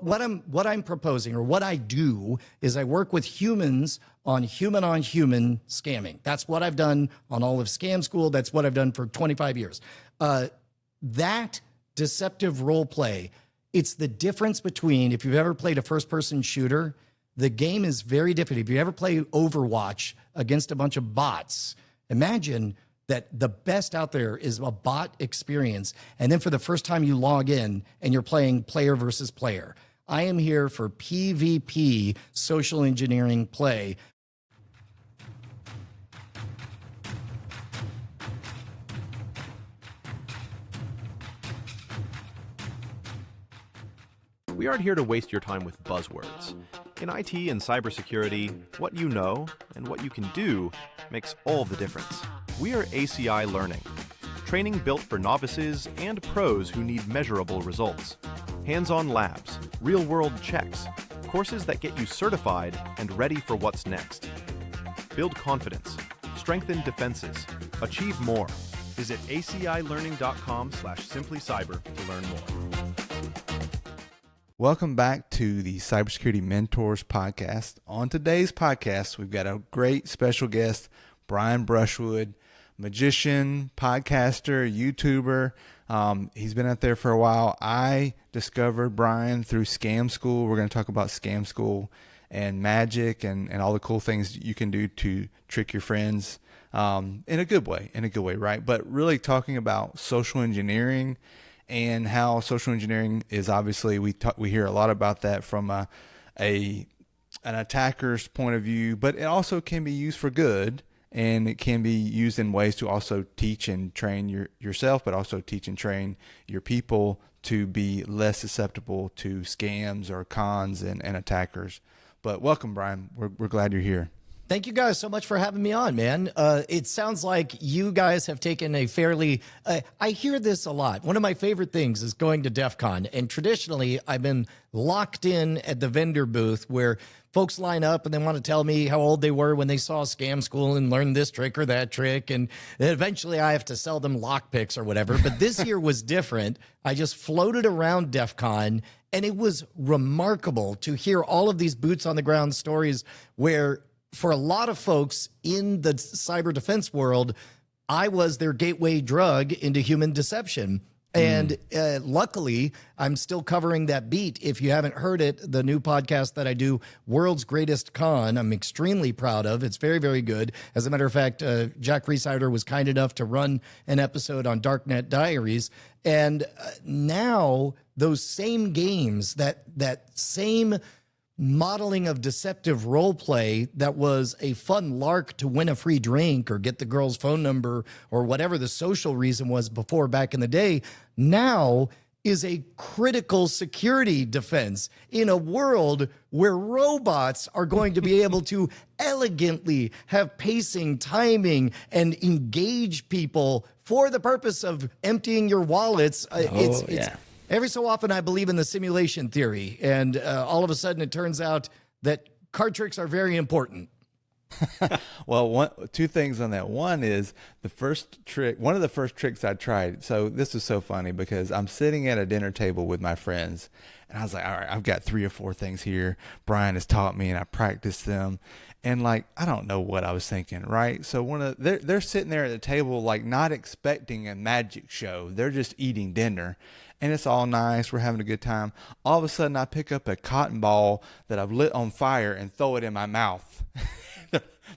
what I'm proposing, or what I do, is I work with humans on human scamming. That's what I've done on all of Scam School. That's what I've done for 25 years. That deceptive role play, it's the difference between, if you've ever played a first-person shooter, the game is very different. If you ever play Overwatch against a bunch of bots, imagine that the best out there is a bot experience. And then for the first time you log in and you're playing player versus player. I am here for PvP social engineering play. We aren't here to waste your time with buzzwords. In IT and cybersecurity, what you know and what you can do makes all the difference. We are ACI Learning, training built for novices and pros who need measurable results. Hands-on labs, real-world checks, courses that get you certified and ready for what's next. Build confidence, strengthen defenses, achieve more. Visit acilearning.com/simplycyber to learn more. Welcome back to the Cybersecurity Mentors Podcast. On today's podcast, we've got a great special guest, Brian Brushwood, magician, podcaster, YouTuber. He's been out there for a while. I discovered Brian through Scam School. We're going to talk about Scam School and magic and all the cool things you can do to trick your friends in a good way, right? But really talking about social engineering and how social engineering is obviously, we hear a lot about that from an attacker's point of view, but it also can be used for good, and it can be used in ways to also teach and train yourself, but also teach and train your people to be less susceptible to scams or cons and attackers. But welcome, Brian. We're glad you're here. Thank you guys so much for having me on, man. It sounds like you guys have taken a fairly, I hear this a lot. One of my favorite things is going to DEF CON. And traditionally, I've been locked in at the vendor booth where folks line up and they want to tell me how old they were when they saw Scam School and learned this trick or that trick. And eventually I have to sell them lockpicks or whatever. But this year was different. I just floated around DEF CON, and it was remarkable to hear all of these boots on the ground stories where, for a lot of folks in the cyber defense world, I was their gateway drug into human deception. And luckily, I'm still covering that beat. If you haven't heard it, the new podcast that I do, World's Greatest Con, I'm extremely proud of. It's very, very good. As a matter of fact, Jack Resider was kind enough to run an episode on Darknet Diaries. And now those same games, that same modeling of deceptive role play that was a fun lark to win a free drink or get the girl's phone number or whatever the social reason was before back in the day, now is a critical security defense in a world where robots are going to be able to elegantly have pacing, timing, and engage people for the purpose of emptying your wallets. Every so often, I believe in the simulation theory, and all of a sudden it turns out that card tricks are very important. Well, two things on that. One is the first trick, one of the first tricks I tried. So this was so funny because I'm sitting at a dinner table with my friends, and I was like, all right, I've got 3 or 4 things here Brian has taught me, and I practiced them. And like, I don't know what I was thinking, right? So they're sitting there at the table, like not expecting a magic show. They're just eating dinner. And it's all nice. We're having a good time. All of a sudden, I pick up a cotton ball that I've lit on fire and throw it in my mouth.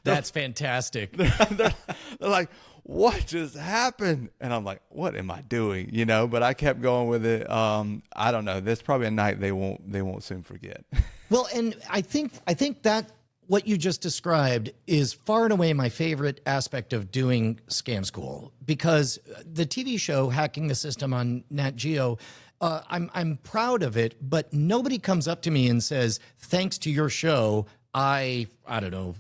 That's fantastic. They're like, what just happened? And I'm like, what am I doing? You know, but I kept going with it. I don't know. There's probably a night they won't soon forget. Well, and I think that what you just described is far and away my favorite aspect of doing Scam School, because the TV show Hacking the System on Nat Geo, I'm proud of it, but nobody comes up to me and says, thanks to your show, I don't know,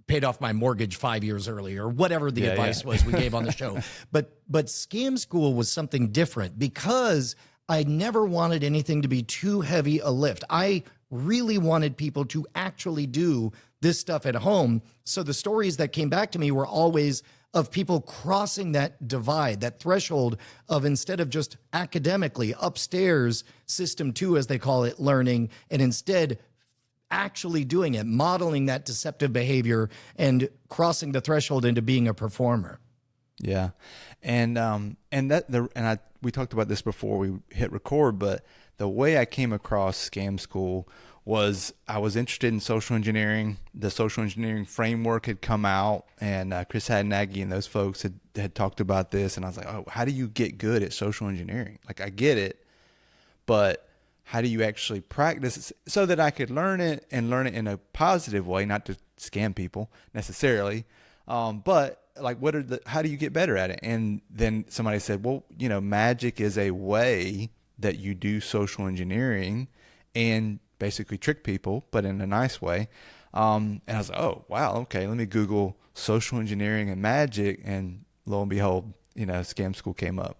paid off my mortgage 5 years earlier, or whatever the advice was we gave on the show. But Scam School was something different because I never wanted anything to be too heavy a lift. I really wanted people to actually do this stuff at home. So the stories that came back to me were always of people crossing that divide, that threshold of, instead of just academically upstairs system 2, as they call it, learning, and instead actually doing it, modeling that deceptive behavior and crossing the threshold into being a performer. Yeah. We talked about this before we hit record, but the way I came across Scam School was I was interested in social engineering. The social engineering framework had come out, and Chris Hadnaghi and those folks had talked about this. And I was like, oh, how do you get good at social engineering? Like, I get it, but how do you actually practice it so that I could learn it and learn it in a positive way, not to scam people necessarily. But like, how do you get better at it? And then somebody said, well, magic is a way that you do social engineering and basically trick people, but in a nice way. And I was like, oh, wow, okay, let me Google social engineering and magic. And lo and behold, Scam School came up.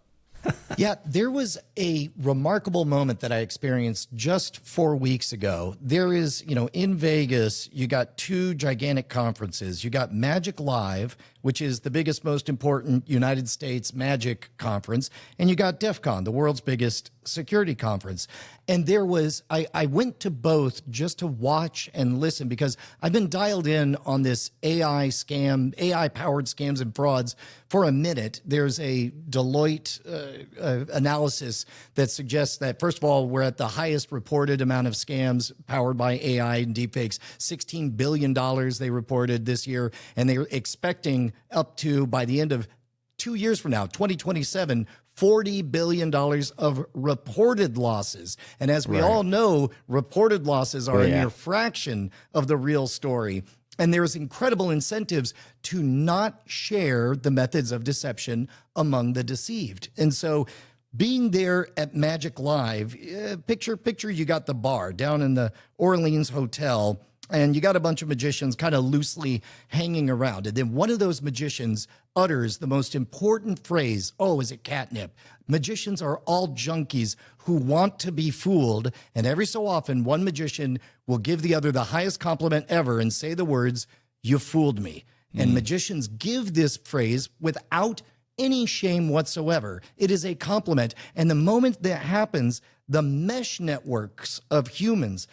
Yeah, there was a remarkable moment that I experienced just 4 weeks ago. There is, in Vegas, you got 2 gigantic conferences. You got Magic Live, which is the biggest, most important United States magic conference, and you got DEF CON, the world's biggest security conference. And there was, I went to both just to watch and listen, because I've been dialed in on this AI powered scams and frauds for a minute. There's a Deloitte analysis that suggests that, first of all, we're at the highest reported amount of scams powered by AI and deepfakes, $16 billion they reported this year, and they're expecting up to, by the end of 2 years from now, 2027, $40 billion of reported losses. And as we all know, reported losses are a mere fraction of the real story. And there's incredible incentives to not share the methods of deception among the deceived. And so being there at Magic Live, picture you got the bar down in the Orleans Hotel, and you got a bunch of magicians kind of loosely hanging around. And then one of those magicians utters the most important phrase. Oh, is it catnip? Magicians are all junkies who want to be fooled. And every so often, one magician will give the other the highest compliment ever and say the words, "You fooled me." And magicians give this phrase without any shame whatsoever. It is a compliment. And the moment that happens, the mesh networks of humans,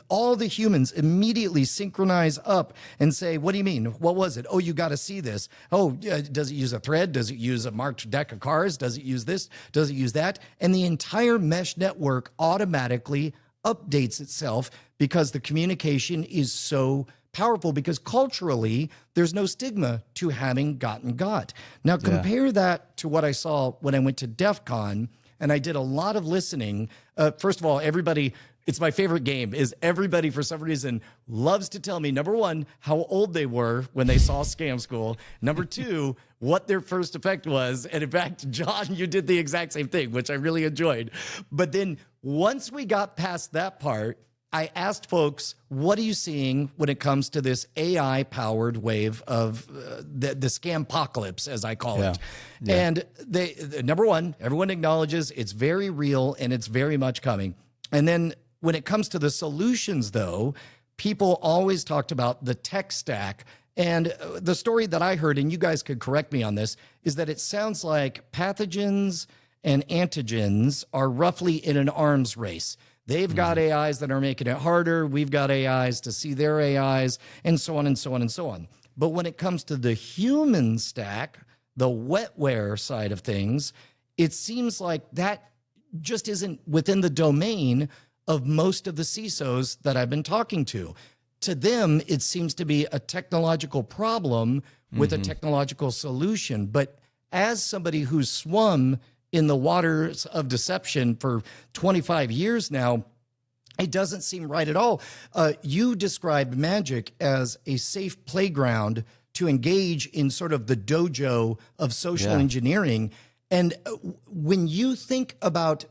all the humans immediately synchronize up and say, what do you mean? What was it? Oh, you got to see this. Oh, does it use a thread? Does it use a marked deck of cards? Does it use this? Does it use that? And the entire mesh network automatically updates itself because the communication is so powerful, because culturally there's no stigma to having gotten got. Now compare that to what I saw when I went to DEF CON, and I did a lot of listening. First of all, everybody, it's my favorite game, is everybody for some reason loves to tell me, number one, how old they were when they saw Scam School. Number two, what their first effect was. And in fact, John, you did the exact same thing, which I really enjoyed. But then once we got past that part, I asked folks, what are you seeing when it comes to this AI-powered wave of the Scampocalypse, as I call it? And number one, everyone acknowledges it's very real and it's very much coming. And then when it comes to the solutions, though, people always talked about the tech stack. And the story that I heard, and you guys could correct me on this, is that it sounds like pathogens and antigens are roughly in an arms race. They've got AIs that are making it harder. We've got AIs to see their AIs, and so on and so on and so on. But when it comes to the human stack, the wetware side of things, it seems like that just isn't within the domain of most of the CISOs that I've been talking to. To them, it seems to be a technological problem with a technological solution. But as somebody who's swum in the waters of deception for 25 years now, it doesn't seem right at all. You described magic as a safe playground to engage in sort of the dojo of social engineering. And when you think about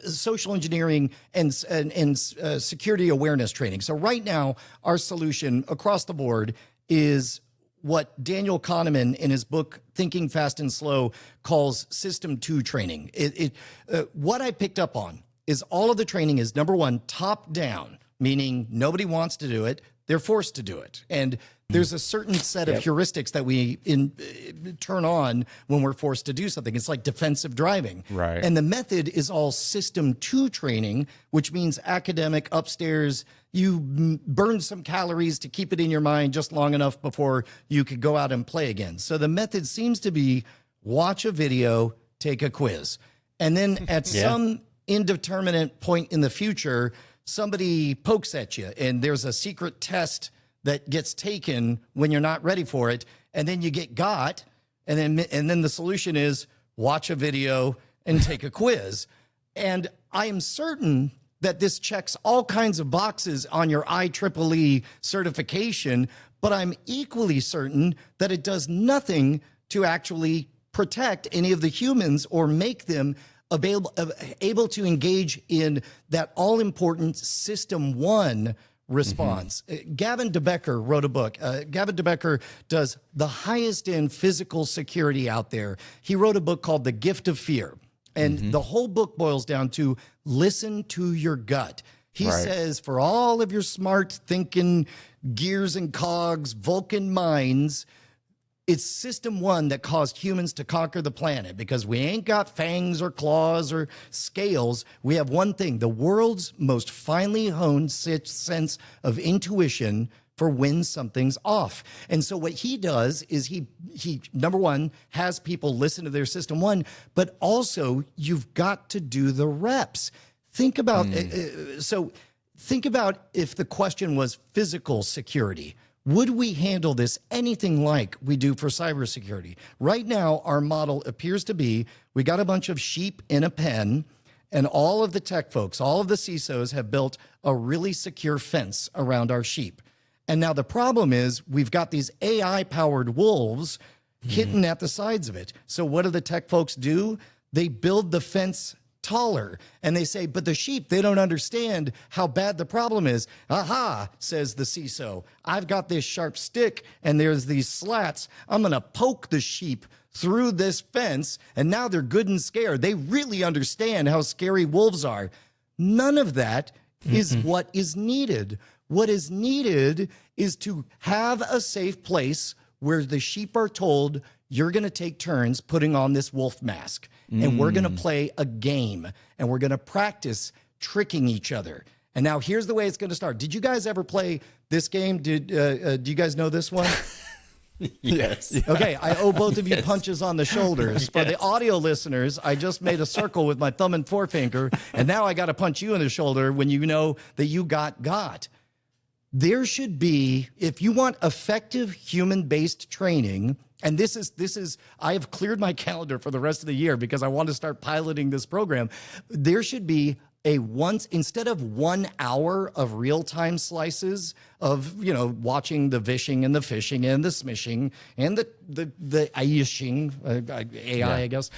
social engineering and security awareness training, so right now our solution across the board is what Daniel Kahneman in his book Thinking Fast and Slow calls System 2 training. What I picked up on is all of the training is, number one, top down, meaning nobody wants to do it. they're forced to do it. And there's a certain set of heuristics that we turn on when we're forced to do something. It's like defensive driving. Right. And the method is all system 2 training, which means academic, upstairs. You burn some calories to keep it in your mind just long enough before you could go out and play again. So the method seems to be watch a video, take a quiz. And then at some indeterminate point in the future, somebody pokes at you and there's a secret test that gets taken when you're not ready for it. And then you get got. And then the solution is watch a video and take a quiz. And I am certain that this checks all kinds of boxes on your IEEE certification, but I'm equally certain that it does nothing to actually protect any of the humans or make them able to engage in that all-important System 1 response. Gavin DeBecker wrote a book. Gavin DeBecker does the highest end physical security out there. He wrote a book called The Gift of Fear. And the whole book boils down to listen to your gut. He says, for all of your smart thinking gears and cogs, Vulcan minds, it's System 1 that caused humans to conquer the planet because we ain't got fangs or claws or scales. We have one thing, the world's most finely honed sense of intuition for when something's off. And so what he does is he number one, has people listen to their System 1, but also you've got to do the reps. Think about, think about if the question was physical security. Would we handle this anything like we do for cybersecurity? Right now, our model appears to be, we got a bunch of sheep in a pen, and all of the tech folks, all of the CISOs have built a really secure fence around our sheep. And now the problem is we've got these AI-powered wolves hidden at the sides of it. So what do the tech folks do? They build the fence taller, and they say, but the sheep, they don't understand how bad the problem is. Aha, says the CISO. I've got this sharp stick, and there's these slats. I'm going to poke the sheep through this fence, and now they're good and scared. They really understand how scary wolves are. None of that is what is needed. What is needed is to have a safe place where the sheep are told, you're going to take turns putting on this wolf mask, and we're going to play a game, and we're going to practice tricking each other. And now here's the way it's going to start. Did you guys ever play this game? Do you guys know this one? Yes. Okay, I owe both of you punches on the shoulders. For the audio listeners, I just made a circle with my thumb and forefinger, and now I got to punch you in the shoulder when you know that you got. There should be, if you want effective human-based training, and this is, I have cleared my calendar for the rest of the year because I want to start piloting this program. There should be instead of 1 hour of real-time slices of, watching the vishing and the phishing and the smishing and the ayishing, AI, I guess.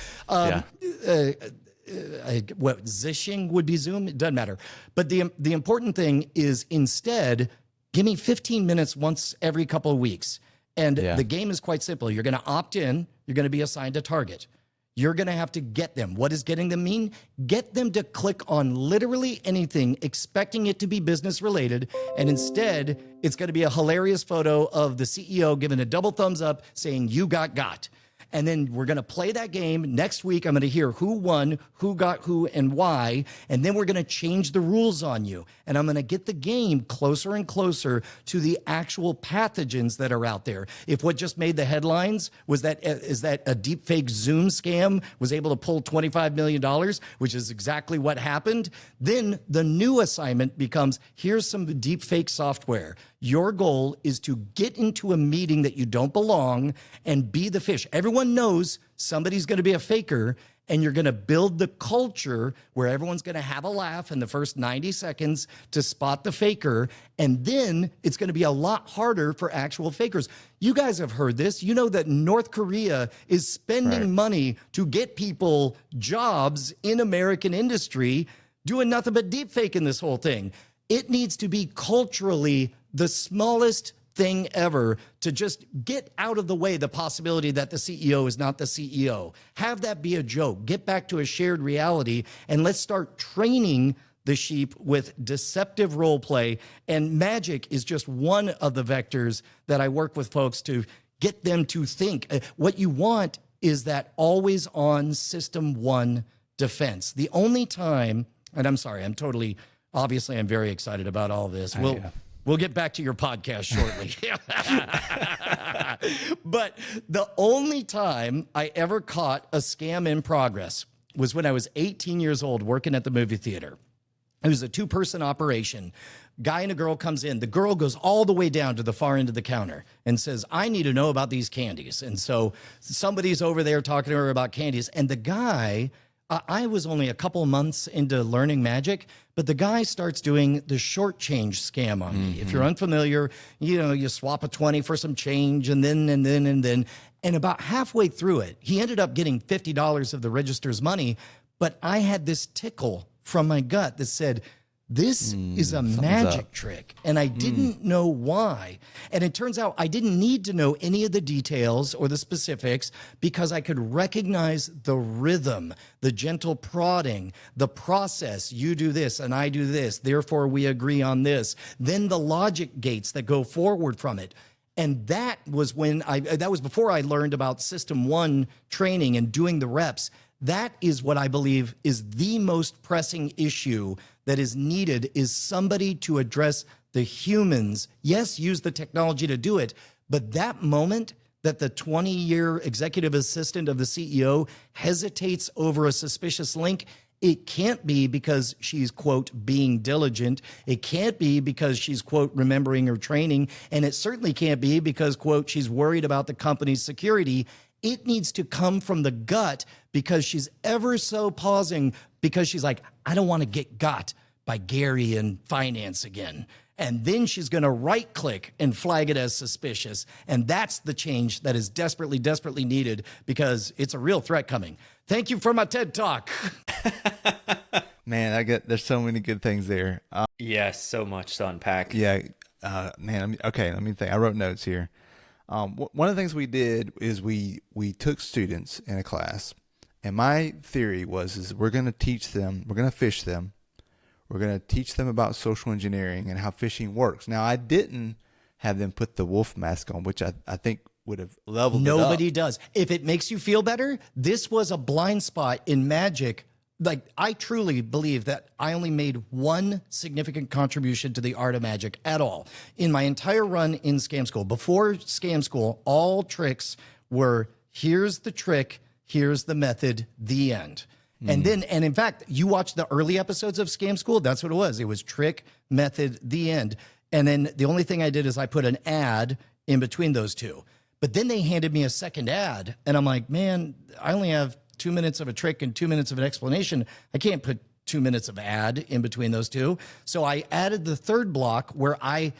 What zishing would be Zoom? It doesn't matter. But the important thing is instead, give me 15 minutes once every couple of weeks. And the game is quite simple. You're going to opt in. You're going to be assigned a target. You're going to have to get them. What does getting them mean? Get them to click on literally anything, expecting it to be business related. And instead, it's going to be a hilarious photo of the CEO giving a double thumbs up saying, you got. And then we're going to play that game. Next week, I'm going to hear who won, who got who, and why. And then we're going to change the rules on you. And I'm going to get the game closer and closer to the actual pathogens that are out there. If what just made the headlines is that a deepfake Zoom scam was able to pull $25 million, which is exactly what happened, then the new assignment becomes, here's some deepfake software. Your goal is to get into a meeting that you don't belong and be the fish. Everyone knows somebody's going to be a faker, and you're going to build the culture where everyone's going to have a laugh in the first 90 seconds to spot the faker. And then it's going to be a lot harder for actual fakers. You guys have heard this. You know that North Korea is spending money to get people jobs in American industry, doing nothing but deep faking this whole thing. It needs to be culturally the smallest thing ever to just get out of the way the possibility that the CEO is not the CEO. Have that be a joke. Get back to a shared reality, and let's start training the sheep with deceptive role play. And magic is just one of the vectors that I work with folks to get them to think. What you want is that always on system one defense. The only time, and I'm sorry, obviously I'm very excited about all this. We'll get back to your podcast shortly. But the only time I ever caught a scam in progress was when I was 18 years old working at the movie theater. It was a 2-person operation. Guy and a girl comes in. The girl goes all the way down to the far end of the counter and says, I need to know about these candies. And so somebody's over there talking to her about candies. And the guy, I was only a couple of months into learning magic, but the guy starts doing the short change scam on me. If you're unfamiliar, you swap a 20 for some change and then. And about halfway through it, he ended up getting $50 of the register's money. But I had this tickle from my gut that said, this is a magic trick. And I didn't know why. And it turns out I didn't need to know any of the details or the specifics because I could recognize the rhythm, the gentle prodding, the process. You do this and I do this. Therefore, we agree on this. Then the logic gates that go forward from it. And that was before I learned about System 1 training and doing the reps. That is what I believe is the most pressing issue that is needed, is somebody to address the humans. Yes, use the technology to do it, but that moment that the 20-year executive assistant of the CEO hesitates over a suspicious link, it can't be because she's, quote, being diligent. It can't be because she's, quote, remembering her training. And it certainly can't be because, quote, she's worried about the company's security. It needs to come from the gut because she's ever so pausing because she's like, I don't want to get got by Gary in finance again. And then she's going to right click and flag it as suspicious. And that's the change that is desperately, desperately needed because it's a real threat coming. Thank you for my TED Talk. Man, there's so many good things there. Yes, so much to unpack. Yeah. Man, let me think. I wrote notes here. One of the things we did is we took students in a class, and my theory is we're going to teach them, we're going to fish them, we're going to teach them about social engineering and how phishing works. Now, I didn't have them put the wolf mask on, which I think would have leveled it up. Nobody does. If it makes you feel better, this was a blind spot in magic. Like, I truly believe that I only made one significant contribution to the art of magic at all. In my entire run in Scam School, before Scam School, all tricks were, here's the trick, here's the method, the end. And in fact, you watch the early episodes of Scam School, that's what it was. It was trick, method, the end. And then the only thing I did is I put an ad in between those two. But then they handed me a second ad, and I'm like, man, I only have 2 minutes of a trick and 2 minutes of an explanation. I can't put 2 minutes of ad in between those two. So I added the third block where I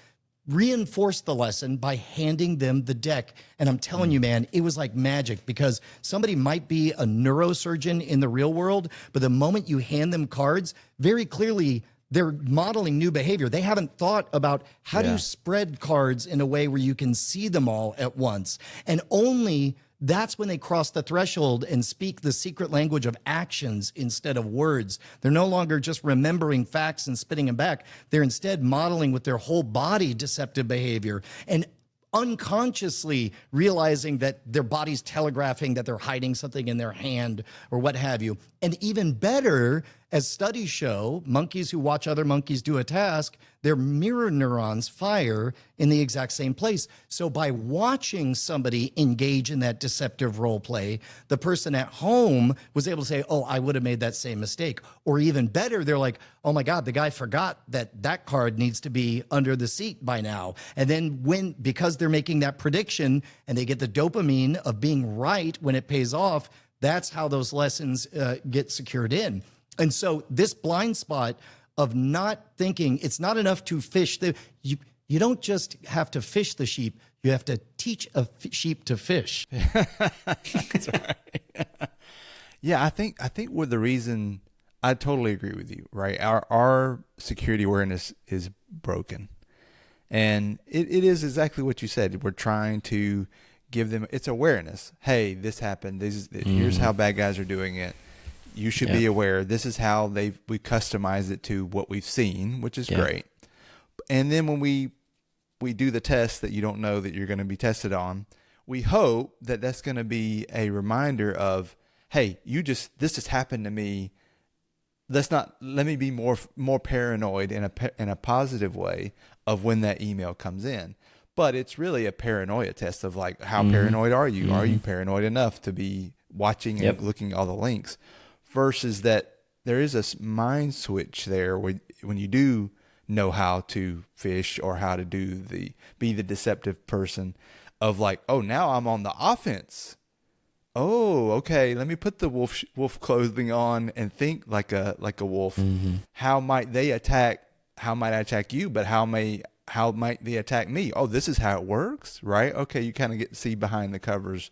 reinforced the lesson by handing them the deck. And I'm telling you, man, it was like magic because somebody might be a neurosurgeon in the real world, but the moment you hand them cards, very clearly they're modeling new behavior. They haven't thought about how do you spread cards in a way where you can see them all at once. And only that's when they cross the threshold and speak the secret language of actions instead of words. They're no longer just remembering facts and spitting them back. They're instead modeling with their whole body deceptive behavior and unconsciously realizing that their body's telegraphing that they're hiding something in their hand or what have you. And even better, as studies show, monkeys who watch other monkeys do a task, their mirror neurons fire in the exact same place. So by watching somebody engage in that deceptive role play, the person at home was able to say, oh, I would have made that same mistake. Or even better, they're like, oh my God, the guy forgot that card needs to be under the seat by now. And then because they're making that prediction and they get the dopamine of being right when it pays off, that's how those lessons get secured in. And so this blind spot of not thinking, it's not enough to fish. You don't just have to fish the sheep. You have to teach a sheep to fish. That's right. Yeah, I think with the reason, I totally agree with you, right? Our security awareness is broken. And it is exactly what you said. We're trying to give them, it's awareness. Hey, this happened. Here's how bad guys are doing it. you should be aware. This is how we customize it to what we've seen, which is great. And then when we do the test that you don't know that you're going to be tested on, we hope that that's going to be a reminder of, hey, this just happened to me. Let me be more paranoid in a positive way of when that email comes in. But it's really a paranoia test of like, how paranoid are you? Are you paranoid enough to be watching and looking at all the links, versus that there is a mind switch there where when you do know how to fish or how to be the deceptive person of like, oh, now I'm on the offense. Oh, okay. Let me put the wolf clothing on and think like a wolf. How might they attack? How might I attack you? But how might they attack me? Oh, this is how it works, right? Okay, you kind of get to see behind the covers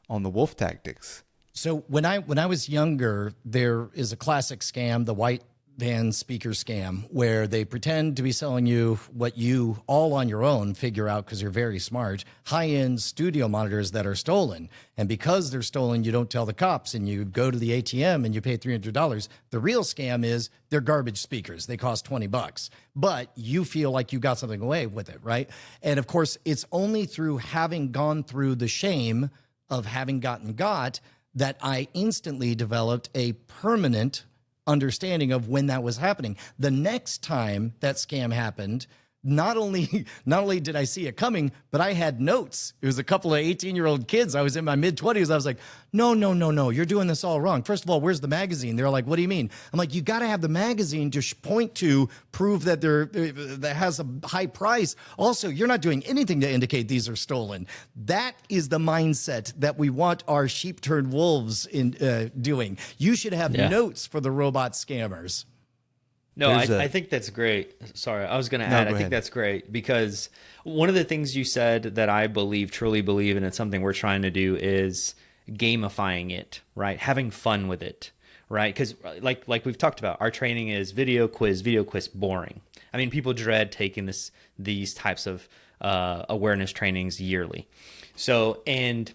on the wolf tactics. So when I was younger, there is a classic scam, the white van speaker scam, where they pretend to be selling you what you all on your own figure out because you're very smart, high-end studio monitors that are stolen. And because they're stolen, you don't tell the cops and you go to the ATM and you pay $300. The real scam is they're garbage speakers. They cost $20, but you feel like you got something away with it, right? And of course, it's only through having gone through the shame of having gotten got that I instantly developed a permanent understanding of when that was happening. The next time that scam happened, not only did I see it coming, but I had notes. It was a couple of 18-year-old kids. I was in my mid-20s. I was like, no, you're doing this all wrong. First of all, where's the magazine? They're like, what do you mean? I'm like, you got to have the magazine to point to prove that that has a high price. Also, you're not doing anything to indicate these are stolen. That is the mindset that we want our sheep turned wolves in doing. You should have notes for the robot scammers. No, I think that's great. Sorry, I was going to add, I think that's great because one of the things you said that I truly believe, and it's something we're trying to do, is gamifying it, right? Having fun with it, right? Because like we've talked about, our training is video quiz, boring. I mean, people dread taking these types of awareness trainings yearly. So, and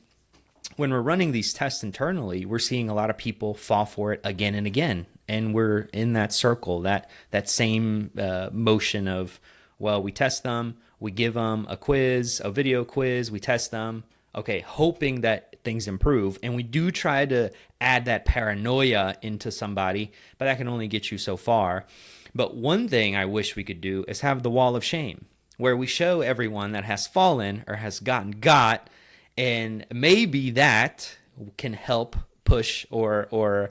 when we're running these tests internally, we're seeing a lot of people fall for it again and again. And we're in that circle, that same motion of, well, we test them, we give them a quiz, a video quiz, we test them, okay, hoping that things improve. And we do try to add that paranoia into somebody, but that can only get you so far. But one thing I wish we could do is have the wall of shame, where we show everyone that has fallen or has gotten got, and maybe that can help push or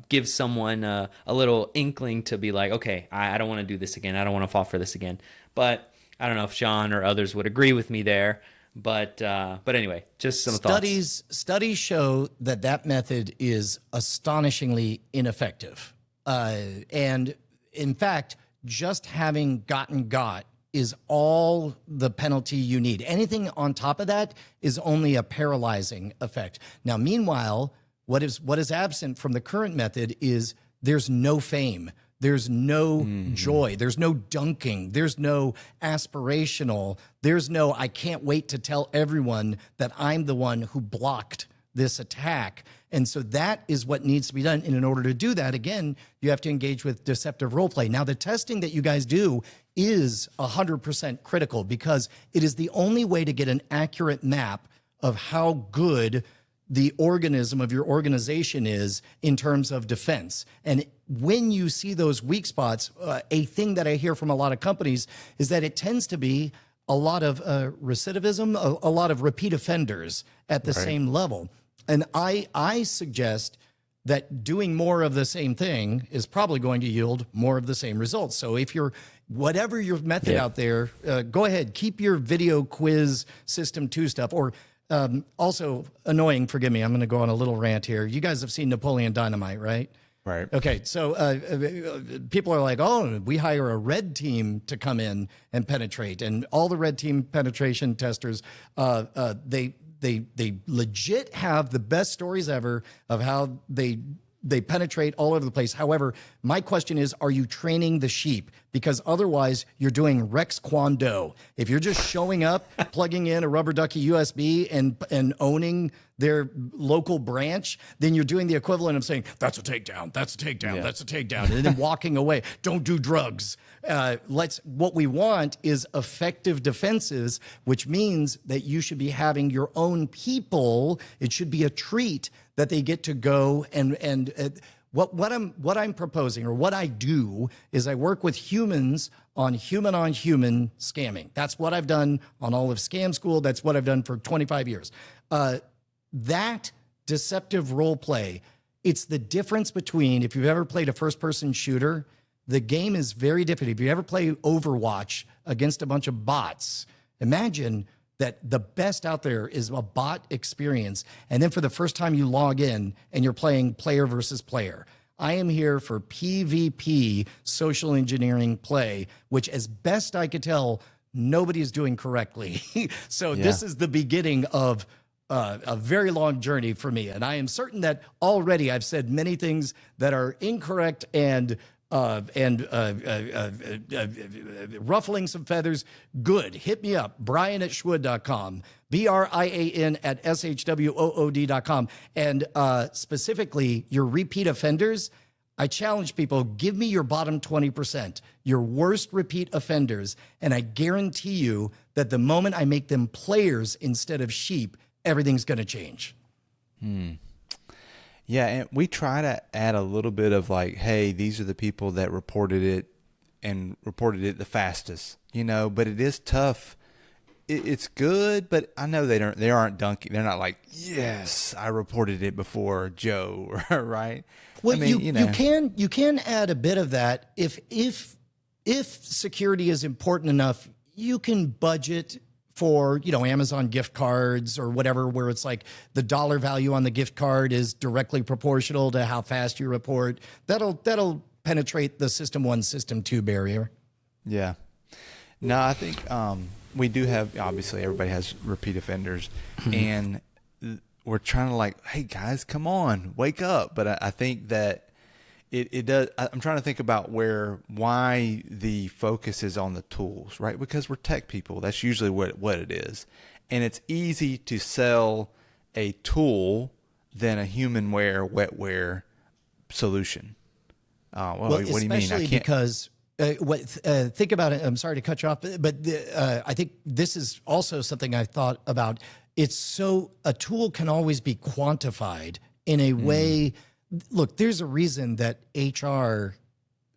give someone a little inkling to be like, okay, I don't want to do this again. I don't want to fall for this again. But I don't know if John or others would agree with me there. But anyway, just some thoughts. Studies show that method is astonishingly ineffective. And in fact, just having gotten got is all the penalty you need. Anything on top of that is only a paralyzing effect. Now, meanwhile, what is absent from the current method is there's no fame. There's no joy. There's no dunking. There's no aspirational. There's no, I can't wait to tell everyone that I'm the one who blocked this attack. And so that is what needs to be done. And in order to do that, again, you have to engage with deceptive role play. Now, the testing that you guys do is 100% critical because it is the only way to get an accurate map of how good the organism of your organization is in terms of defense. And when you see those weak spots, a thing that I hear from a lot of companies is that it tends to be a lot of recidivism, a lot of repeat offenders at the same level. And I suggest that doing more of the same thing is probably going to yield more of the same results. So if you're, whatever your method out there, go ahead, keep your video quiz system 2 stuff, or also annoying, forgive me, I'm going to go on a little rant here. You guys have seen Napoleon Dynamite, right? Right. Okay, so people are like, oh, we hire a red team to come in and penetrate. And all the red team penetration testers, they legit have the best stories ever of how they penetrate all over the place. However, my question is, are you training the sheep? Because otherwise, you're doing Rex Kwon Do. If you're just showing up, plugging in a rubber ducky USB and owning their local branch, then you're doing the equivalent of saying, that's a takedown, that's a takedown, that's a takedown, and then walking away. Don't do drugs. What we want is effective defenses, which means that you should be having your own people. It should be a treat that they get to go what I'm proposing, or what I do, is I work with humans on human scamming. That's what I've done on all of Scam School. That's what I've done for 25 years. That deceptive role play, it's the difference between, if you've ever played a first-person shooter, the game is very different. If you ever play Overwatch against a bunch of bots, imagine that the best out there is a bot experience. And then for the first time you log in and you're playing player versus player. I am here for PvP social engineering play, which, as best I could tell, nobody is doing correctly. So this is the beginning of a very long journey for me. And I am certain that already I've said many things that are incorrect and ruffling some feathers. Good. Hit me up, Brian@shwood.com, BRIAN@SHWOOD.com. And specifically, your repeat offenders, I challenge people, give me your bottom 20%, your worst repeat offenders, and I guarantee you that the moment I make them players instead of sheep, everything's going to change. Yeah, and we try to add a little bit of like, hey, these are the people that reported it the fastest, but it is tough. It's good, but I know they aren't dunking. They're not like, yes, I reported it before Joe, right? Well, I mean, you can add a bit of that if security is important enough, you can budget for, Amazon gift cards or whatever, where it's like the dollar value on the gift card is directly proportional to how fast you report. That'll penetrate the system 1, system 2 barrier. Yeah. No, I think we do have, obviously everybody has repeat offenders, and we're trying to like, hey guys, come on, wake up. But I think that it does. I'm trying to think about why the focus is on the tools, right? Because we're tech people. That's usually what it is. And it's easy to sell a tool than a humanware, wetware solution. What do you mean? Especially because think about it. I'm sorry to cut you off, but I think this is also something I've thought about. A tool can always be quantified in a way. Look, there's a reason that HR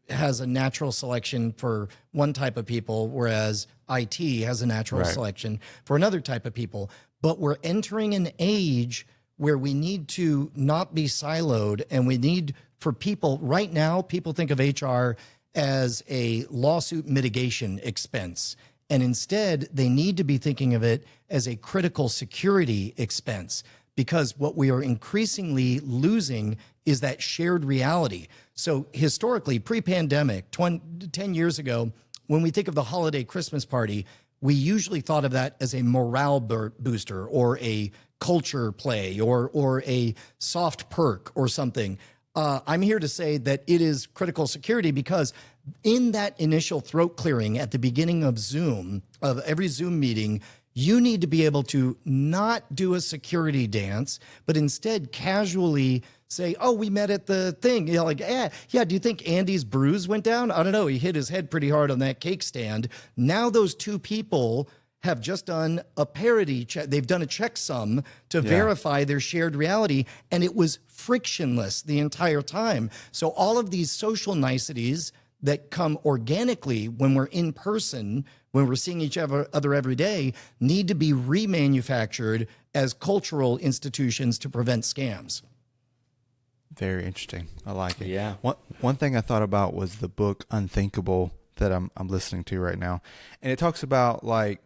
has a natural selection for one type of people, whereas IT has a natural selection for another type of people. But we're entering an age where we need to not be siloed, and we need for people right now, people think of HR as a lawsuit mitigation expense. And instead, they need to be thinking of it as a critical security expense, because what we are increasingly losing is that shared reality. So historically, pre-pandemic, 10 years ago, when we think of the holiday Christmas party, we usually thought of that as a morale booster or a culture play or a soft perk or something. I'm here to say that it is critical security, because in that initial throat clearing at the beginning of every Zoom meeting, you need to be able to not do a security dance, but instead casually say, oh, we met at the thing. Do you think Andy's bruise went down? I don't know. He hit his head pretty hard on that cake stand. Now those two people have just done a parity check. They've done a checksum to verify their shared reality, and it was frictionless the entire time. So all of these social niceties that come organically when we're in person, when we're seeing each other every day, need to be remanufactured as cultural institutions to prevent scams. Very interesting. I like it. Yeah. One thing I thought about was the book Unthinkable that I'm listening to right now. And it talks about like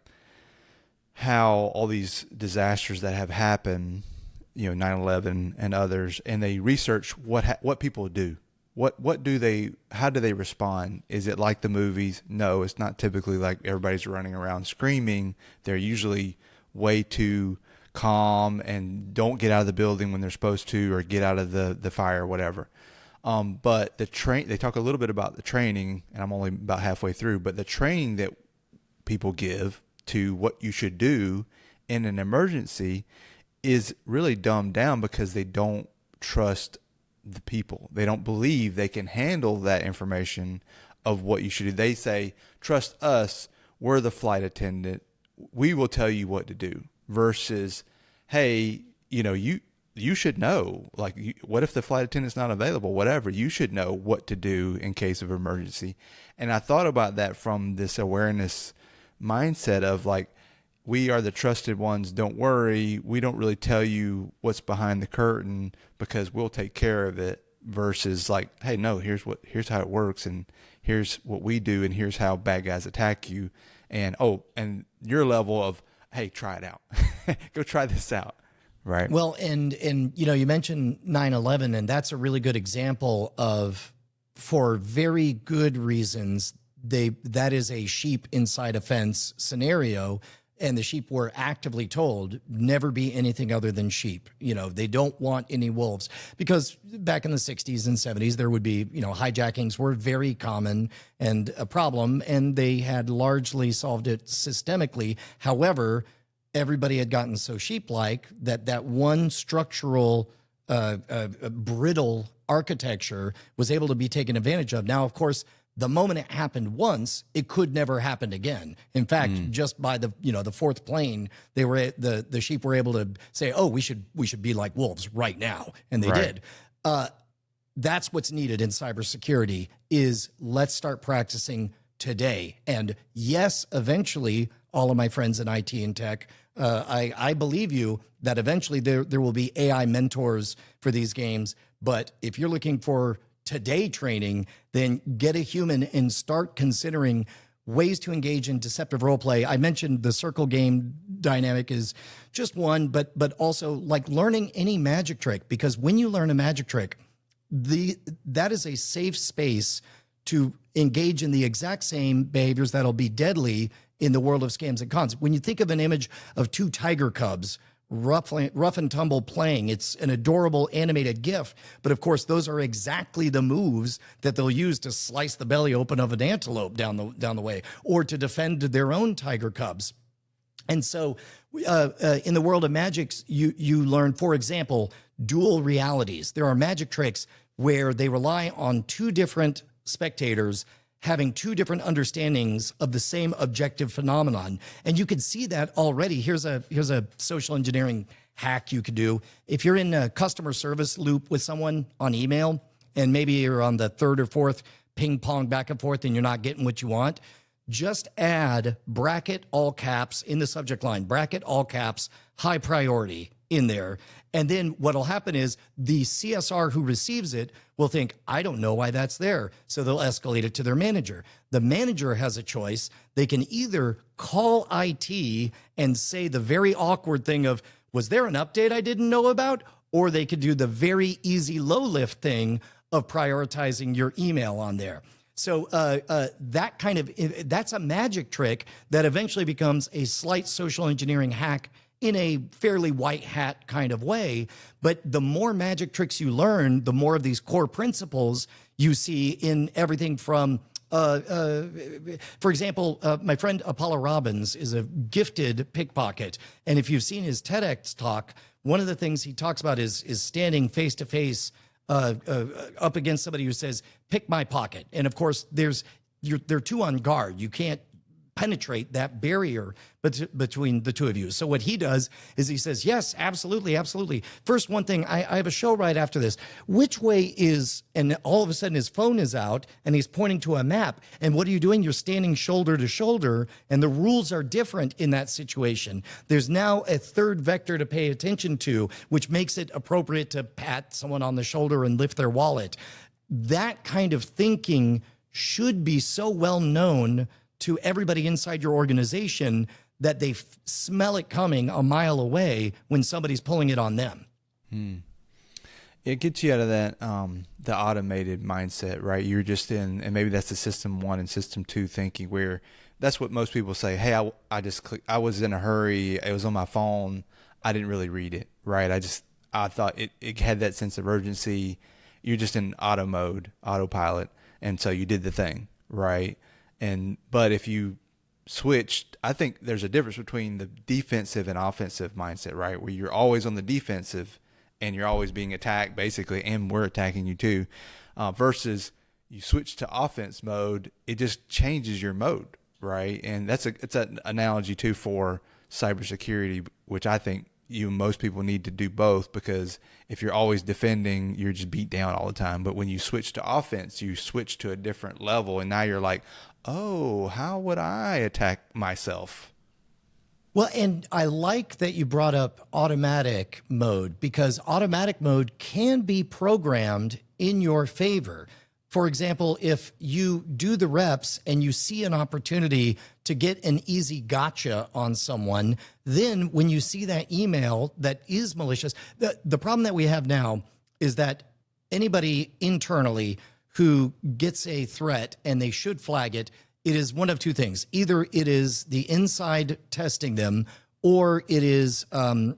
how all these disasters that have happened, 9/11 and others, and they research what people do. How do they respond? Is it like the movies? No, it's not typically like everybody's running around screaming. They're usually way too calm and don't get out of the building when they're supposed to, or get out of the fire or whatever. But they talk a little bit about the training, and I'm only about halfway through, but the training that people give to what you should do in an emergency is really dumbed down because they don't trust the people. They don't believe they can handle that information of what you should do. They say, trust us. We're the flight attendant. We will tell you what to do, versus, hey, you should know, like, what if the flight attendant's not available? Whatever, you should know what to do in case of emergency. And I thought about that from this awareness mindset of, like, we are the trusted ones. Don't worry. We don't really tell you what's behind the curtain because we'll take care of it, versus like, hey, no, here's how it works, and here's what we do, and here's how bad guys attack you. And and your level of, hey, try it out. Go try this out. Right. Well, and you mentioned 9/11, and that's a really good example of, for very good reasons, that is a sheep inside a fence scenario, and the sheep were actively told never be anything other than sheep. They don't want any wolves, because back in the 60s and 70s there would be, hijackings were very common and a problem, and they had largely solved it systemically. However, everybody had gotten so sheep-like that one structural brittle architecture was able to be taken advantage of. Now, of course, the moment it happened once, it could never happen again. In fact, just by the fourth plane, the sheep were able to say, "Oh, we should be like wolves right now," and they did. That's what's needed in cybersecurity. Is let's start practicing today. And yes, eventually, all of my friends in IT and tech, I believe you that eventually there will be AI mentors for these games. But if you're looking for today training, then get a human and start considering ways to engage in deceptive role play. I mentioned the circle game dynamic is just one, but also like learning any magic trick, because when you learn a magic trick, that is a safe space to engage in the exact same behaviors that'll be deadly in the world of scams and cons. When you think of an image of two tiger cubs rough and tumble playing, it's an adorable animated GIF. But of course, those are exactly the moves that they'll use to slice the belly open of an antelope down the way, or to defend their own tiger cubs. And so in the world of magic, you learn, for example, dual realities. There are magic tricks where they rely on two different spectators having two different understandings of the same objective phenomenon. And you can see that already. Here's a social engineering hack you could do. If you're in a customer service loop with someone on email, and maybe you're on the third or fourth ping pong back and forth and you're not getting what you want, just add bracket all caps in the subject line, bracket all caps, high priority in there. And then what'll happen is the CSR who receives it will think, I don't know why that's there. So they'll escalate it to their manager. The manager has a choice. They can either call IT and say the very awkward thing of, was there an update I didn't know about? Or they could do the very easy low lift thing of prioritizing your email on there. So that's a magic trick that eventually becomes a slight social engineering hack in a fairly white hat kind of way. But the more magic tricks you learn, the more of these core principles you see in everything from, for example, my friend Apollo Robbins is a gifted pickpocket. And if you've seen his TEDx talk, one of the things he talks about is standing face to face up against somebody who says, pick my pocket. And of course, they're too on guard. You can't penetrate that barrier between the two of you. So what he does is he says, yes, absolutely, absolutely. First, one thing, I have a show right after this. Which way is, and all of a sudden his phone is out and he's pointing to a map. And what are you doing? You're standing shoulder to shoulder, and the rules are different in that situation. There's now a third vector to pay attention to, which makes it appropriate to pat someone on the shoulder and lift their wallet. That kind of thinking should be so well known to everybody inside your organization that they smell it coming a mile away when somebody's pulling it on them. It gets you out of that the automated mindset, right? You're just in, and maybe that's the system 1 and system 2 thinking, where that's what most people say. Hey, I just clicked, I was in a hurry, it was on my phone, I didn't really read it, right? I thought it had that sense of urgency. You're just in auto mode, autopilot, and so you did the thing, right? But if you switched, I think there's a difference between the defensive and offensive mindset, right? Where you're always on the defensive and you're always being attacked basically, and we're attacking you too, versus you switch to offense mode. It just changes your mode, right? And it's an analogy too for cybersecurity, which I think most people need to do both, because if you're always defending, you're just beat down all the time. But when you switch to offense, you switch to a different level, and now you're like, oh, how would I attack myself? Well, and I like that you brought up automatic mode, because automatic mode can be programmed in your favor. For example, if you do the reps and you see an opportunity to get an easy gotcha on someone, then when you see that email that is malicious, the problem that we have now is that anybody internally who gets a threat and they should flag it, it is one of two things. Either it is the inside testing them, or it is an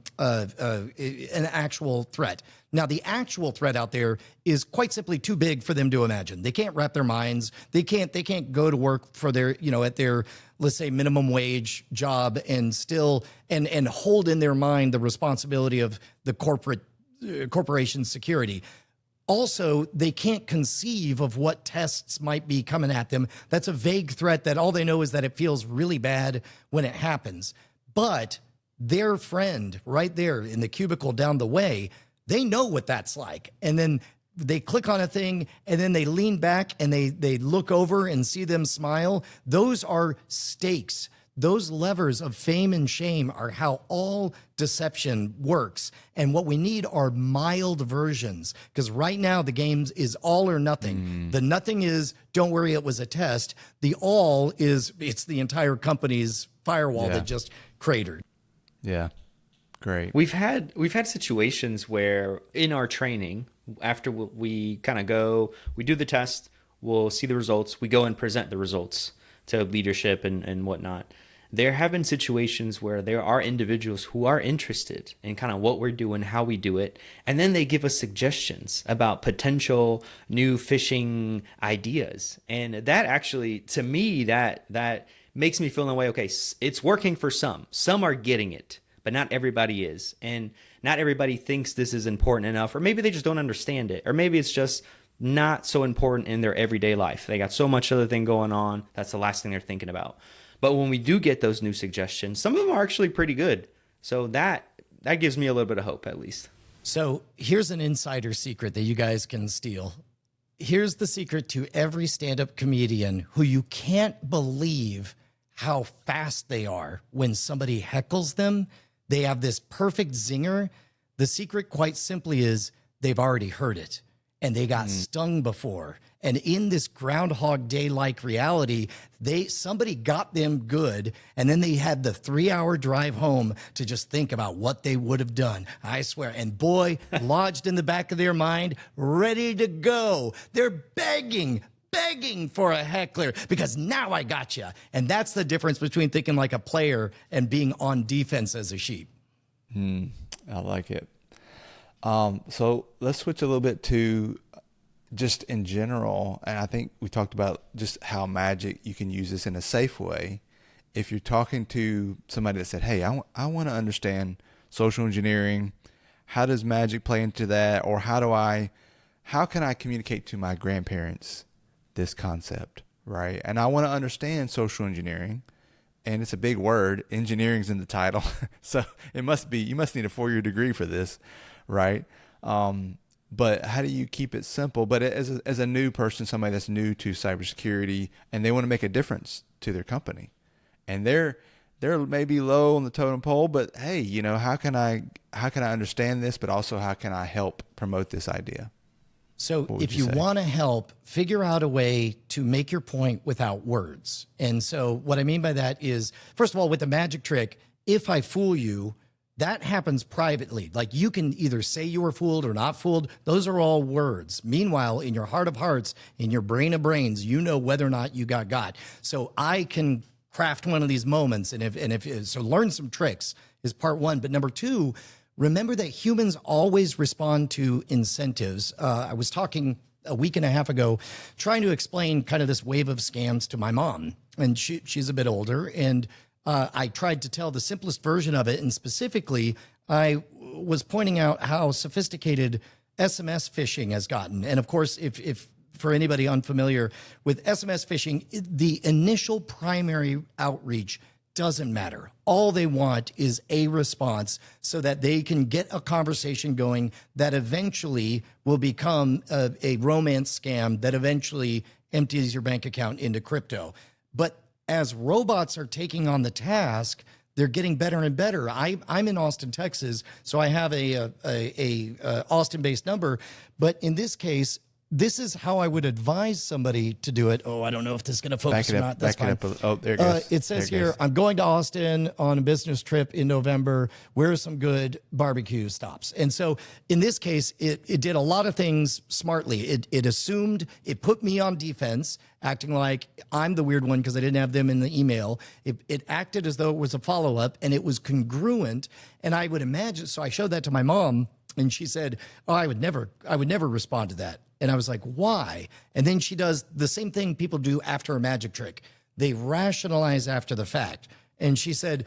actual threat. Now, the actual threat out there is quite simply too big for them to imagine. They can't wrap their minds. They can't go to work for their, at their, let's say, minimum wage job and still and hold in their mind the responsibility of the corporation security. Also, they can't conceive of what tests might be coming at them. That's a vague threat that all they know is that it feels really bad when it happens. But their friend right there in the cubicle down the way, they know what that's like. And then they click on a thing and then they lean back and they look over and see them smile. Those are stakes. Those levers of fame and shame are how all deception works. And what we need are mild versions, because right now the game is all or nothing. The nothing is, don't worry, it was a test. The all is, it's the entire company's firewall that just cratered. Yeah. Great. We've had situations where in our training, after we kind of go, we do the test, we'll see the results, we go and present the results to leadership and whatnot. There have been situations where there are individuals who are interested in kind of what we're doing, how we do it, and then they give us suggestions about potential new phishing ideas. And that actually, to me, that makes me feel in a way, okay, it's working for some. Some are getting it, but not everybody is. And not everybody thinks this is important enough, or maybe they just don't understand it, or maybe it's just not so important in their everyday life. They got so much other thing going on, that's the last thing they're thinking about. But when we do get those new suggestions, some of them are actually pretty good. So that gives me a little bit of hope, at least. So here's an insider secret that you guys can steal. Here's the secret to every stand-up comedian who you can't believe how fast they are when somebody heckles them. They have this perfect zinger. The secret, quite simply, is they've already heard it and they got stung before. And in this Groundhog Day-like reality, somebody got them good, and then they had the 3-hour drive home to just think about what they would have done. I swear. And boy, lodged in the back of their mind, ready to go. They're begging for a heckler because now I got you. And that's the difference between thinking like a player and being on defense as a sheep. I like it. So let's switch a little bit to just in general. And I think we talked about just how magic, you can use this in a safe way. If you're talking to somebody that said, hey, I want to understand social engineering. How does magic play into that? Or how can I communicate to my grandparents this concept, right? And I want to understand social engineering, and it's a big word. Engineering's in the title. So you must need a 4-year degree for this, right? But how do you keep it simple? But as a new person, somebody that's new to cybersecurity, and they want to make a difference to their company, and they're maybe low on the totem pole, but hey, how can I understand this, but also how can I help promote this idea? So if you want to help, figure out a way to make your point without words. And so what I mean by that is, first of all, with the magic trick, if I fool you, that happens privately. Like, you can either say you were fooled or not fooled. Those are all words. Meanwhile, in your heart of hearts, in your brain of brains, you know whether or not you got. So I can craft one of these moments. So learn some tricks is part one. But number two, remember that humans always respond to incentives. I was talking a week and a half ago trying to explain kind of this wave of scams to my mom. And she's a bit older. And I tried to tell the simplest version of it. And specifically, I was pointing out how sophisticated SMS phishing has gotten. And of course, if for anybody unfamiliar with SMS phishing, the initial primary outreach doesn't matter. All they want is a response so that they can get a conversation going that eventually will become a romance scam that eventually empties your bank account into crypto. But as robots are taking on the task, they're getting better and better. I'm in Austin, Texas, so I have a Austin-based number. But in this case, this is how I would advise somebody to do it. Oh, I don't know if this is going to focus or not. That's fine. Oh, there it goes. It says here, I'm going to Austin on a business trip in November. Where are some good barbecue stops? And so in this case, it did a lot of things smartly. It assumed, it put me on defense, acting like I'm the weird one because I didn't have them in the email. It acted as though it was a follow-up, and it was congruent. And I would imagine, so I showed that to my mom, and she said, oh, I would never respond to that. And I was like, why? And then she does the same thing people do after a magic trick. They rationalize after the fact. And she said,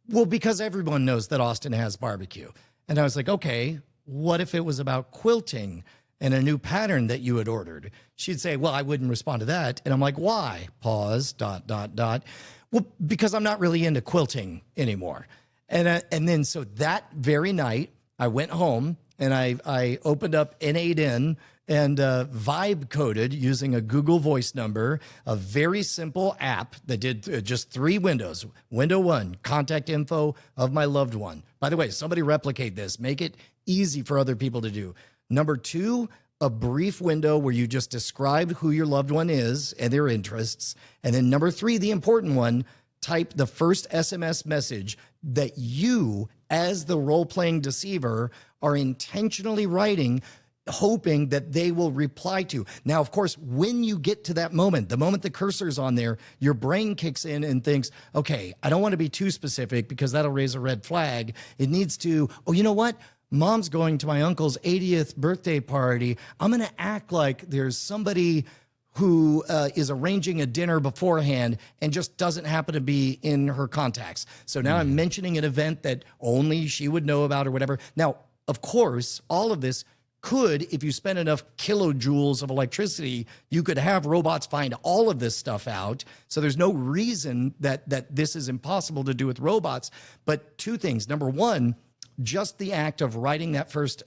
well, because everyone knows that Austin has barbecue. And I was like, okay, what if it was about quilting and a new pattern that you had ordered? She'd say, well, I wouldn't respond to that. And I'm like, why? Pause, ... Well, because I'm not really into quilting anymore. And then so that very night, I went home and I opened up N8N and vibe coded using a Google Voice number, a very simple app that did just 3 windows. Window 1, contact info of my loved one. By the way, somebody replicate this. Make it easy for other people to do. Number 2, a brief window where you just describe who your loved one is and their interests. And then number 3, the important one, type the first SMS message that you, as the role-playing deceiver, are intentionally writing, hoping that they will reply to. Now, of course, when you get to that moment, the moment the cursor's on there, your brain kicks in and thinks, okay, I don't want to be too specific because that'll raise a red flag. It needs to, oh, you know what? Mom's going to my uncle's 80th birthday party. I'm going to act like there's somebody who is arranging a dinner beforehand and just doesn't happen to be in her contacts. So now I'm mentioning an event that only she would know about or whatever. Now, of course, all of this could, if you spend enough kilojoules of electricity, you could have robots find all of this stuff out. So there's no reason that this is impossible to do with robots. But 2 things. Number 1, just the act of writing that first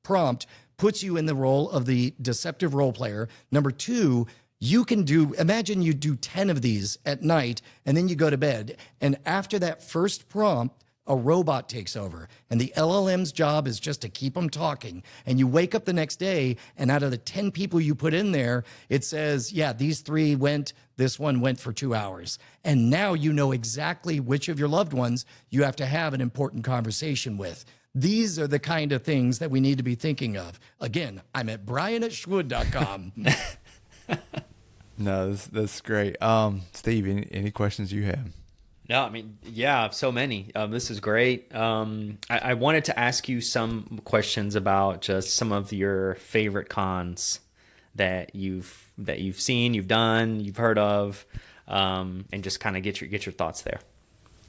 prompt puts you in the role of the deceptive role player. Number 2, you can imagine you do 10 of these at night and then you go to bed. And after that first prompt, a robot takes over, and the LLM's job is just to keep them talking. And you wake up the next day, and out of the 10 people you put in there, it says, yeah, these 3 went, this one went for 2 hours. And now you know exactly which of your loved ones you have to have an important conversation with. These are the kind of things that we need to be thinking of. Again, I'm at brian@schwood.com. No, that's great. Steve, any questions you have? No, I mean, yeah, so many. This is great. I wanted to ask you some questions about just some of your favorite cons that you've seen, you've done, you've heard of, and just kind of get your thoughts there.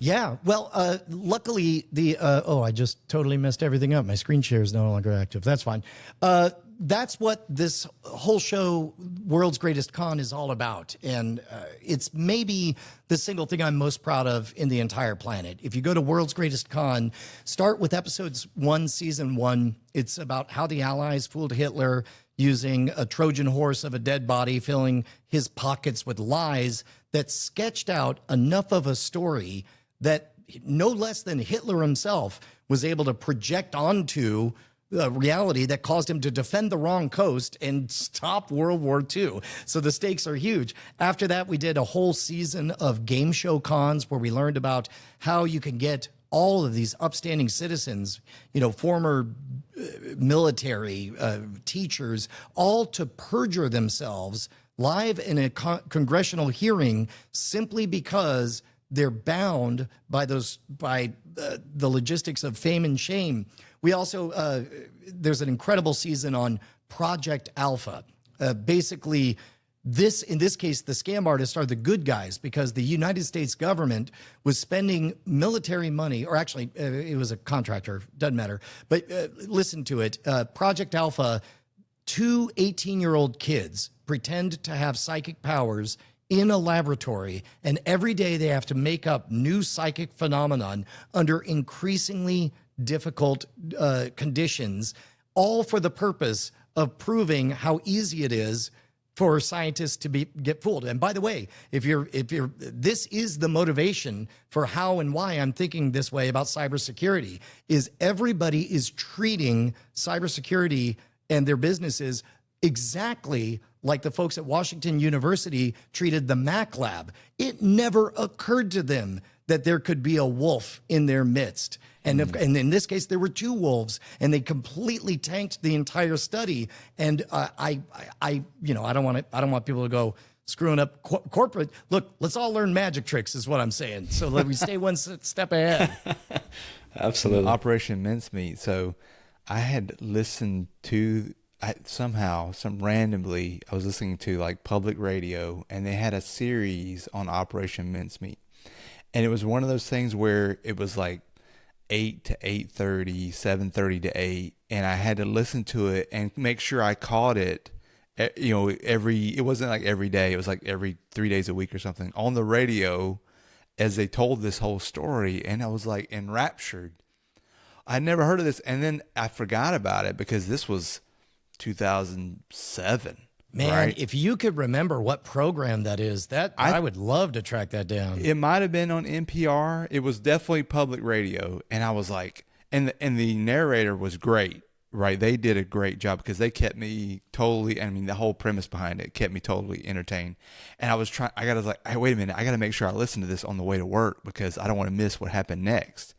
Yeah, well, luckily I just totally messed everything up. My screen share is no longer active. That's fine. That's what this whole show, World's Greatest Con, is all about. And it's maybe the single thing I'm most proud of in the entire planet. If you go to World's Greatest Con, start with episodes 1, season 1. It's about how the Allies fooled Hitler using a Trojan horse of a dead body, filling his pockets with lies that sketched out enough of a story that no less than Hitler himself was able to project onto reality that caused him to defend the wrong coast and stop World War II. So the stakes are huge. After that, we did a whole season of game show cons where we learned about how you can get all of these upstanding citizens, former military teachers, all to perjure themselves live in a congressional hearing simply because they're bound by the logistics of fame and shame. We also, there's an incredible season on Project Alpha. basically, in this case, the scam artists are the good guys because the United States government was spending military money, or actually it was a contractor, doesn't matter. But listen to it. Project Alpha, 2 18-year-old kids pretend to have psychic powers in a laboratory, and every day they have to make up new psychic phenomenon under increasingly difficult conditions, all for the purpose of proving how easy it is for scientists to get fooled. And by the way, this is the motivation for how and why I'm thinking this way about cybersecurity, is everybody is treating cybersecurity and their businesses exactly like the folks at Washington University treated the Mac lab. It never occurred to them that there could be a wolf in their midst. And in this case, there were 2 wolves, and they completely tanked the entire study. And I don't want people to go screwing up corporate. Look, let's all learn magic tricks, is what I'm saying. So let we stay one step ahead. Absolutely. Operation Mincemeat. So I had listened to randomly, I was listening to like public radio, and they had a series on Operation Mincemeat. And it was one of those things where it was like 8 to 8:30, 7:30 to 8, and I had to listen to it and make sure I caught it. It wasn't like every day. It was like every 3 days a week or something on the radio as they told this whole story. And I was like enraptured. I'd never heard of this. And then I forgot about it because this was 2007. Man, right? If you could remember what program that is, I would love to track that down. It might have been on NPR. It was definitely public radio. And I was like, and the narrator was great, right? They did a great job because they kept me totally, the whole premise behind it kept me totally entertained. And I was like, hey, wait a minute. I got to make sure I listen to this on the way to work because I don't want to miss what happened next.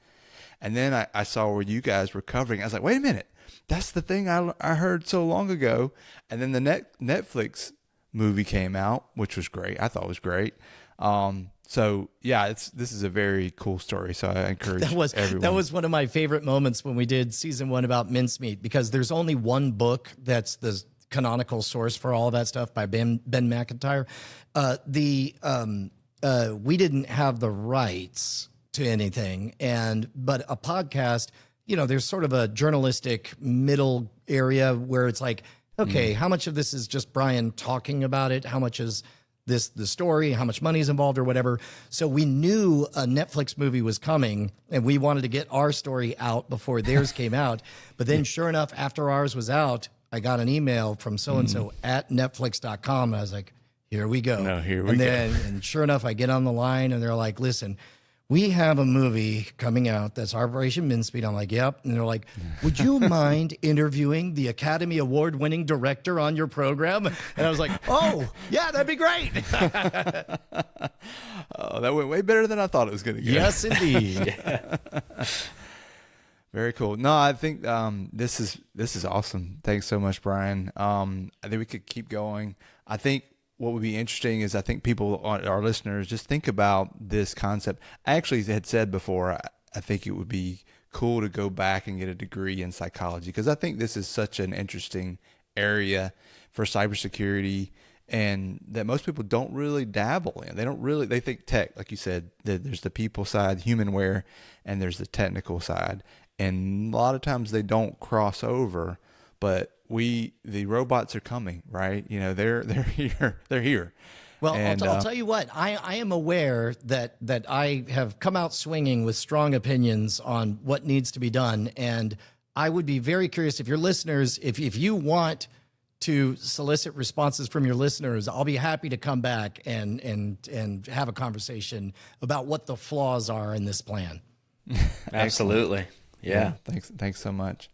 And then I saw where you guys were covering. I was like, wait a minute. That's the thing I heard so long ago. And then the Netflix movie came out, which was great. I thought it was great. So yeah, this is a very cool story. So I encourage everyone. That was one of my favorite moments when we did season 1 about Mincemeat, because there's only one book that's the canonical source for all of that stuff by Ben McIntyre. We didn't have the rights to anything, but a podcast, there's sort of a journalistic middle area where it's like, okay, how much of this is just Brian talking about it? How much is this the story? How much money is involved or whatever? So we knew a Netflix movie was coming, and we wanted to get our story out before theirs came out. But then sure enough, after ours was out, I got an email from so-and-so at netflix.com. And I was like, here we go. And sure enough, I get on the line, and they're like, listen, we have a movie coming out that's Operation Mincemeat. I'm like, yep. And they're like, would you mind interviewing the Academy Award-winning director on your program? And I was like, oh, yeah, that'd be great. Oh, that went way better than I thought it was going to go. Yes, indeed. Very cool. No, I think this is awesome. Thanks so much, Brian. I think we could keep going. I think what would be interesting is I think people, our listeners, just think about this concept. I actually had said before, I think it would be cool to go back and get a degree in psychology, because I think this is such an interesting area for cybersecurity, and that most people don't really dabble in. They think tech, like you said, that there's the people side, humanware, and there's the technical side. And a lot of times they don't cross over, but the robots are coming, right? They're here. Well, and, I'll tell you what, I am aware that I have come out swinging with strong opinions on what needs to be done. And I would be very curious if your listeners, if you want to solicit responses from your listeners, I'll be happy to come back and have a conversation about what the flaws are in this plan. Absolutely. Yeah. Thanks so much.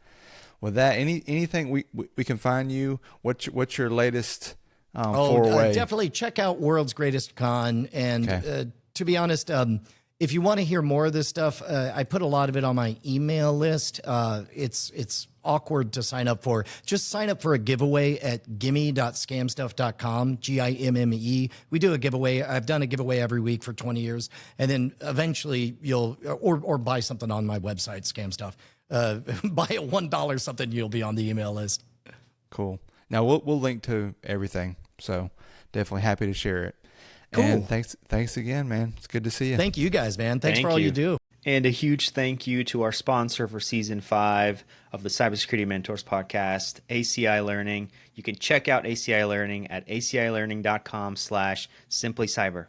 With that, anything we can find you? What's your latest foray? Definitely check out World's Greatest Con. And to be honest, if you want to hear more of this stuff, I put a lot of it on my email list. It's awkward to sign up for. Just sign up for a giveaway at gimme.scamstuff.com, GIMME. We do a giveaway. I've done a giveaway every week for 20 years. And then eventually you'll, or buy something on my website, Scam Stuff. Buy a $1 something, you'll be on the email list. Cool. Now we'll link to everything. So definitely happy to share it. Cool. And thanks again, man. It's good to see you. Thank you guys, man. Thanks for all you do. And a huge thank you to our sponsor for season 5 of the Cybersecurity Mentors Podcast, ACI Learning. You can check out ACI Learning at acilearning.com/simplycyber.